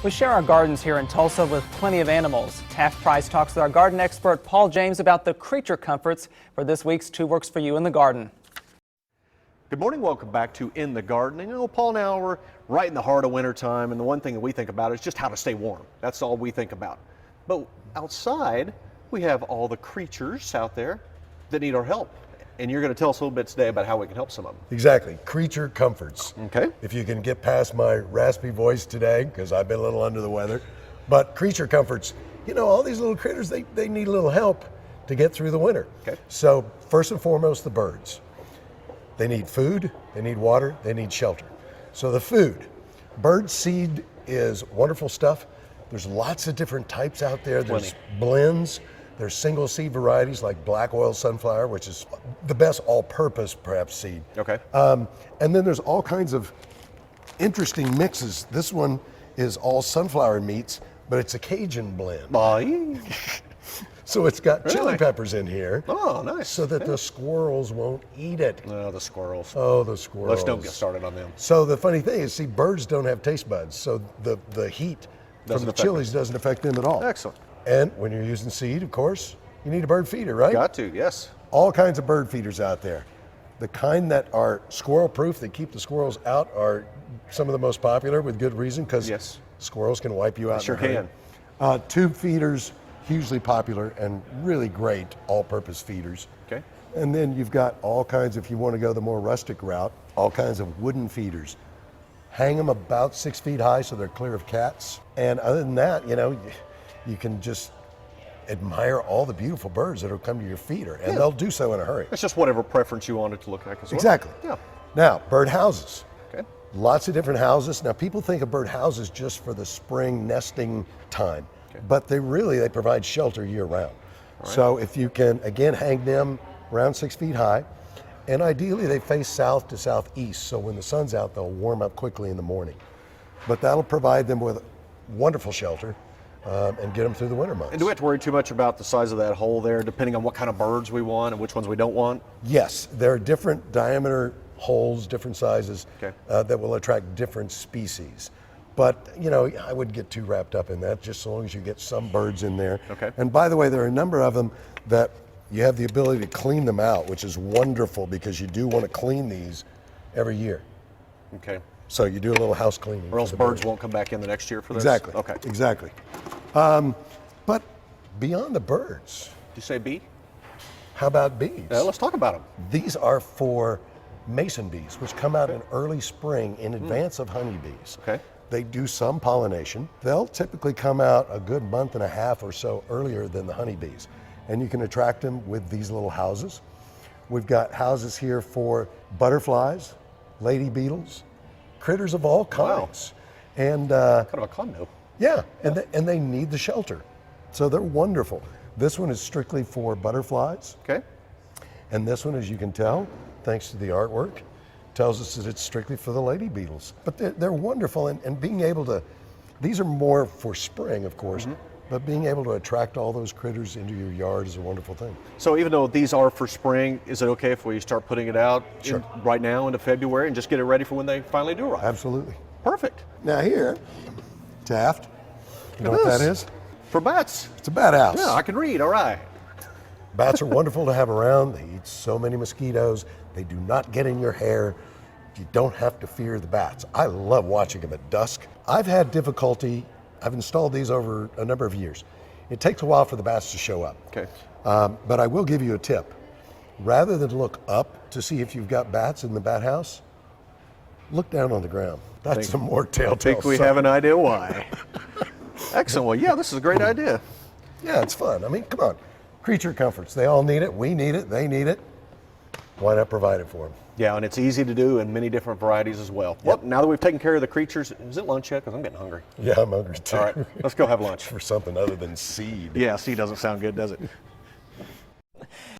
We share our gardens here in Tulsa with plenty of animals. Taft Price talks with our garden expert Paul James about the creature comforts for this week's Two Works for You in the Garden. Good morning, welcome back to In the Garden. And you know, Paul, now we're right in the heart of winter time, and the one thing that we think about is just how to stay warm. That's all we think about. But outside, we have all the creatures out there that need our help. And you're going to tell us a little bit today about how we can help some of them. Exactly, creature comforts. Okay. If you can get past my raspy voice today, because I've been a little under the weather, but creature comforts, you know, all these little critters, they need a little help to get through the winter. Okay. So first and foremost, the birds. They need food, they need water, they need shelter. So the food, bird seed is wonderful stuff. There's lots of different types out there. There's blends. There's single seed varieties like black oil sunflower, which is the best all-purpose perhaps seed. Okay. And then there's all kinds of interesting mixes. This one is all sunflower meats, but it's a Cajun blend. Bye. So it's got Really? chili peppers in here. Oh, nice. So that the squirrels won't eat it. No, the squirrels. Oh, the squirrels. Let's don't get started on them. So the funny thing is, see, birds don't have taste buds, so the heat Doesn't from the affect chilies doesn't affect them at all. Excellent. And when you're using seed, of course, you need a bird feeder, right? Got to, yes. All kinds of bird feeders out there. The kind that are squirrel proof, that keep the squirrels out, are some of the most popular with good reason, because Yes. squirrels can wipe you out. Sure in a hurry. can. Tube feeders, hugely popular and really great all-purpose feeders. Okay. And then you've got all kinds, if you want to go the more rustic route, all kinds of wooden feeders. Hang them about 6 feet high so they're clear of cats. And other than that, you know, you can just admire all the beautiful birds that will come to your feeder, and they'll do so in a hurry. It's just whatever preference you want it to look like as well. Exactly. Yeah. Now, bird houses. Okay. Lots of different houses. Now, people think of bird houses just for the spring nesting time, but they provide shelter year round. So if you can, again, hang them around 6 feet high, and ideally they face south to southeast, so when the sun's out, they'll warm up quickly in the morning. But that'll provide them with wonderful shelter and get them through the winter months. And do we have to worry too much about the size of that hole there, depending on what kind of birds we want and which ones we don't want? Yes, there are different diameter holes, different sizes, that will attract different species. But, you know, I wouldn't get too wrapped up in that, just so long as you get some birds in there. Okay. And by the way, there are a number of them that you have the ability to clean them out, which is wonderful because you do want to clean these every year. Okay. So you do a little house cleaning. Or else for the birds won't come back in the next year for this? Exactly. Okay. Exactly. But beyond the birds, Did you say bee? how about bees? Let's talk about them. These are for mason bees, which come out in early spring in advance of honeybees. Okay. They do some pollination. They'll typically come out a good month and a half or so earlier than the honeybees. And you can attract them with these little houses. We've got houses here for butterflies, lady beetles, critters of all kinds. And Kind of a condo. yeah, and they need the shelter. So they're wonderful. This one is strictly for butterflies. Okay. And this one, as you can tell, thanks to the artwork, tells us that it's strictly for the lady beetles. But they're wonderful, and being able to, these are more for spring, of course, but being able to attract all those critters into your yard is a wonderful thing. So even though these are for spring, is it okay if we start putting it out right now into February and just get it ready for when they finally do arrive? Absolutely. Perfect. Now here, Taft, you know Look what at that this. is? For bats. It's a bat house. Yeah, I can read. All right. Bats are wonderful to have around. They eat so many mosquitoes. They do not get in your hair. You don't have to fear the bats. I love watching them at dusk. I've had difficulty. I've installed these over a number of years. It takes a while for the bats to show up. Okay. But I will give you a tip. Rather than look up to see if you've got bats in the bat house, look down on the ground. That's a more telltale I think we sign. have an idea why. Excellent. Well, yeah, this is a great idea. Yeah, it's fun. I mean, come on. Creature comforts. They all need it. We need it. They need it. Why not provide it for them? Yeah, and it's easy to do in many different varieties as well. Well, now that we've taken care of the creatures, is it lunch yet? Because I'm getting hungry. Yeah, I'm hungry too. All right, let's go have lunch. For something other than seed. Yeah, see, doesn't sound good, does it?